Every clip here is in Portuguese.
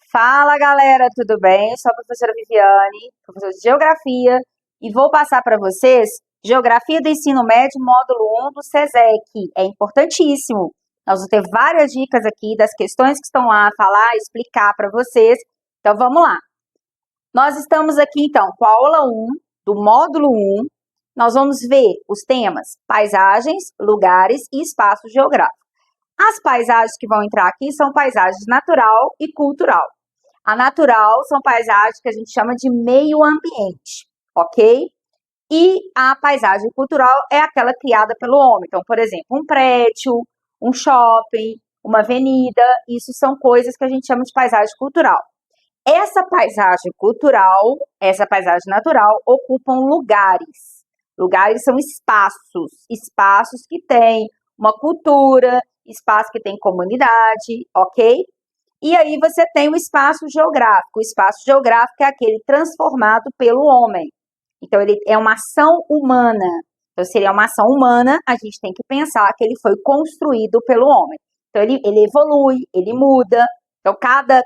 Fala galera, tudo bem? Sou a professora Viviane, professora de Geografia, e vou passar para vocês Geografia do Ensino Médio, módulo 1 do SESEC. É importantíssimo. Nós vamos ter várias dicas aqui das questões que estão lá, falar, explicar para vocês. Então vamos lá. Nós estamos aqui então com a aula 1 do módulo 1. Nós vamos ver os temas paisagens, lugares e espaço geográfico. As paisagens que vão entrar aqui são paisagens natural e cultural. A natural são paisagens que a gente chama de meio ambiente, ok? E a paisagem cultural é aquela criada pelo homem. Então, por exemplo, um prédio, um shopping, uma avenida, isso são coisas que a gente chama de paisagem cultural. Essa paisagem cultural, essa paisagem natural, ocupam lugares. Lugares são espaços que têm uma cultura, espaço que tem comunidade, ok? E aí você tem o espaço geográfico. O espaço geográfico é aquele transformado pelo homem. Então, ele é uma ação humana. Então, se ele é uma ação humana, a gente tem que pensar que ele foi construído pelo homem. Então, ele evolui, ele muda. Então, cada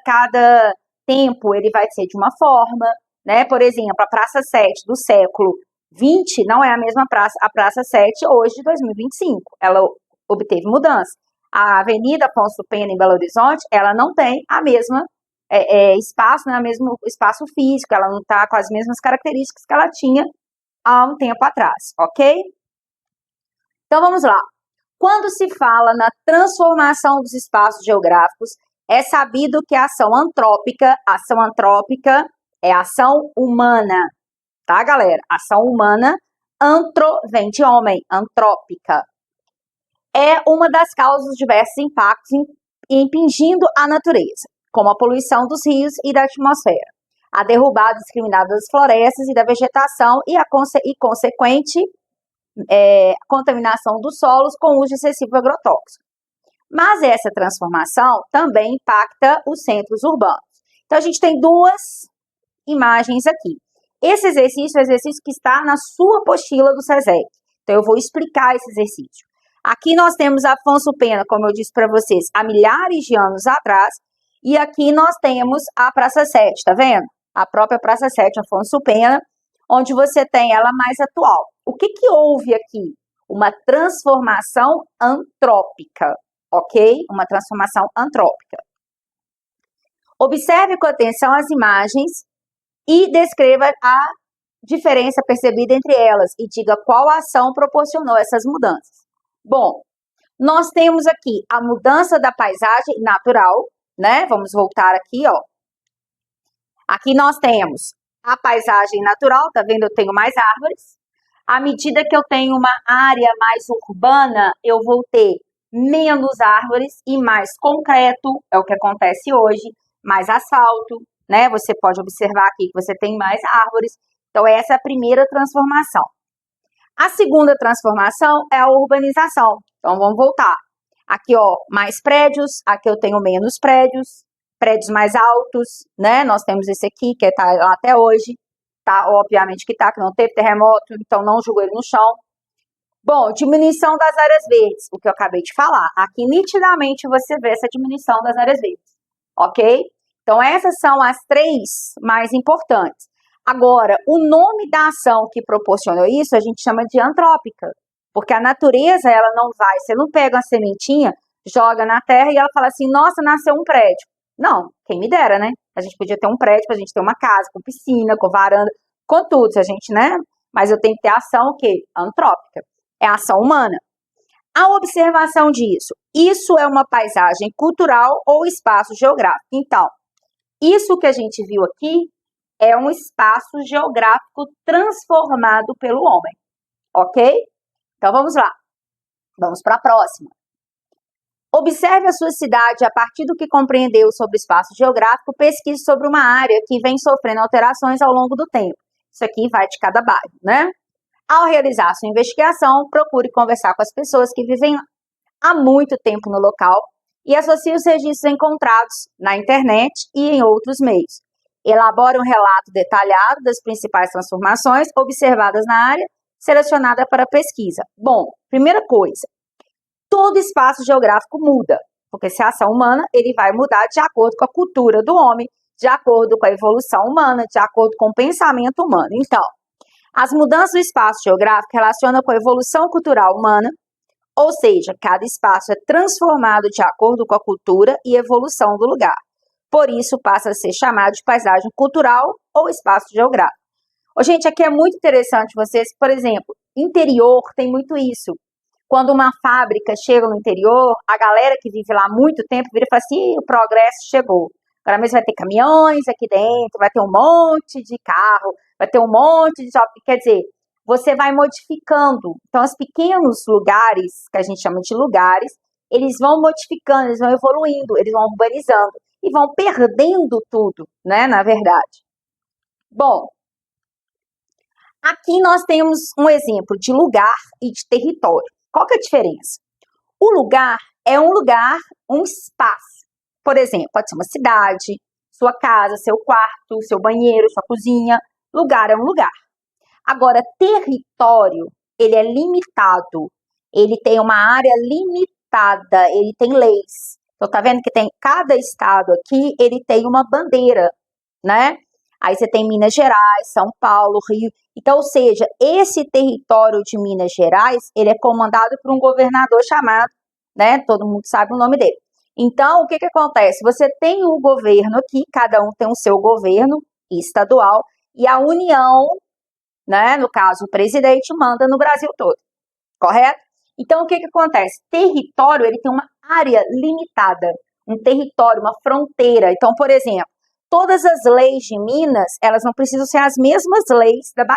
tempo ele vai ser de uma forma, né? Por exemplo, a Praça 7 do século 20 não é a mesma praça, a Praça 7 hoje de 2025. Ela obteve mudança. A Avenida Afonso Pena, em Belo Horizonte, ela não tem a mesma espaço, né, o mesmo espaço físico, ela não está com as mesmas características que ela tinha há um tempo atrás, ok? Então, vamos lá. Quando se fala na transformação dos espaços geográficos, é sabido que a ação antrópica é ação humana, tá, galera? Ação humana, antro vem de homem, antrópica. É uma das causas de diversos impactos impingindo a natureza, como a poluição dos rios e da atmosfera, a derrubada indiscriminada das florestas e da vegetação e a consequente contaminação dos solos com o uso excessivo de agrotóxicos. Mas essa transformação também impacta os centros urbanos. Então, a gente tem duas imagens aqui. Esse exercício é o exercício que está na sua apostila do SESEC. Então, eu vou explicar esse exercício. Aqui nós temos Afonso Pena, como eu disse para vocês, há milhares de anos atrás, e aqui nós temos a Praça 7, tá vendo? A própria Praça 7, Afonso Pena, onde você tem ela mais atual. O que houve aqui? Uma transformação antrópica, ok? Uma transformação antrópica. Observe com atenção as imagens e descreva a diferença percebida entre elas e diga qual ação proporcionou essas mudanças. Bom, nós temos aqui a mudança da paisagem natural, né? Vamos voltar aqui, ó. Aqui nós temos a paisagem natural, tá vendo? Eu tenho mais árvores. À medida que eu tenho uma área mais urbana, eu vou ter menos árvores e mais concreto, é o que acontece hoje, mais asfalto, né? Você pode observar aqui que você tem mais árvores. Então, essa é a primeira transformação. A segunda transformação é a urbanização. Então, vamos voltar. Aqui, ó, mais prédios. Aqui eu tenho menos prédios. Prédios mais altos, né? Nós temos esse aqui, que tá lá até hoje. Tá, obviamente que tá, que não teve terremoto, então não jogou ele no chão. Bom, diminuição das áreas verdes. O que eu acabei de falar. Aqui, nitidamente, você vê essa diminuição das áreas verdes. Ok? Então, essas são as três mais importantes. Agora, o nome da ação que proporcionou isso, a gente chama de antrópica, porque a natureza, ela não vai, você não pega uma sementinha, joga na terra e ela fala assim, nossa, nasceu um prédio. Não, quem me dera, né? A gente podia ter um prédio pra gente ter uma casa, com piscina, com varanda, com tudo, se a gente, né? Mas eu tenho que ter ação, o quê? Antrópica. É ação humana. A observação disso, isso é uma paisagem cultural ou espaço geográfico. Então, isso que a gente viu aqui é um espaço geográfico transformado pelo homem, ok? Então, vamos lá. Vamos para a próxima. Observe a sua cidade a partir do que compreendeu sobre o espaço geográfico, pesquise sobre uma área que vem sofrendo alterações ao longo do tempo. Isso aqui vai de cada bairro, né? Ao realizar sua investigação, procure conversar com as pessoas que vivem há muito tempo no local e associe os registros encontrados na internet e em outros meios. Elabore um relato detalhado das principais transformações observadas na área, selecionada para pesquisa. Bom, primeira coisa, todo espaço geográfico muda. porque se é ação humana, ele vai mudar de acordo com a cultura do homem, de acordo com a evolução humana, de acordo com o pensamento humano. Então, as mudanças do espaço geográfico relacionam com a evolução cultural humana, ou seja, cada espaço é transformado de acordo com a cultura e evolução do lugar. Por isso, passa a ser chamado de paisagem cultural ou espaço geográfico. Gente, aqui é muito interessante vocês, por exemplo, interior tem muito isso. Quando uma fábrica chega no interior, a galera que vive lá há muito tempo vira e fala assim, o progresso chegou. Agora mesmo vai ter caminhões aqui dentro, vai ter um monte de carro, vai ter um monte de shopping. Quer dizer, você vai modificando. Então, os pequenos lugares, que a gente chama de lugares, eles vão modificando, eles vão evoluindo, eles vão urbanizando e vão perdendo tudo, né, na verdade. Bom, aqui nós temos um exemplo de lugar e de território. Qual que é a diferença? O lugar é um lugar, um espaço. Por exemplo, pode ser uma cidade, sua casa, seu quarto, seu banheiro, sua cozinha. Lugar é um lugar. Agora, território, ele é limitado. Ele tem uma área limitada, ele tem leis. Então, tá vendo que tem cada estado aqui, ele tem uma bandeira, né? Aí você tem Minas Gerais, São Paulo, Rio. Então, ou seja, esse território de Minas Gerais, ele é comandado por um governador chamado, né? Todo mundo sabe o nome dele. Então, o que acontece? Você tem um governo aqui, cada um tem o seu governo estadual, e a União, né? No caso, o presidente manda no Brasil todo, correto? Então, o que acontece? Território, ele tem uma área limitada, um território, uma fronteira. Então, por exemplo, todas as leis de Minas, elas não precisam ser as mesmas leis da Bahia.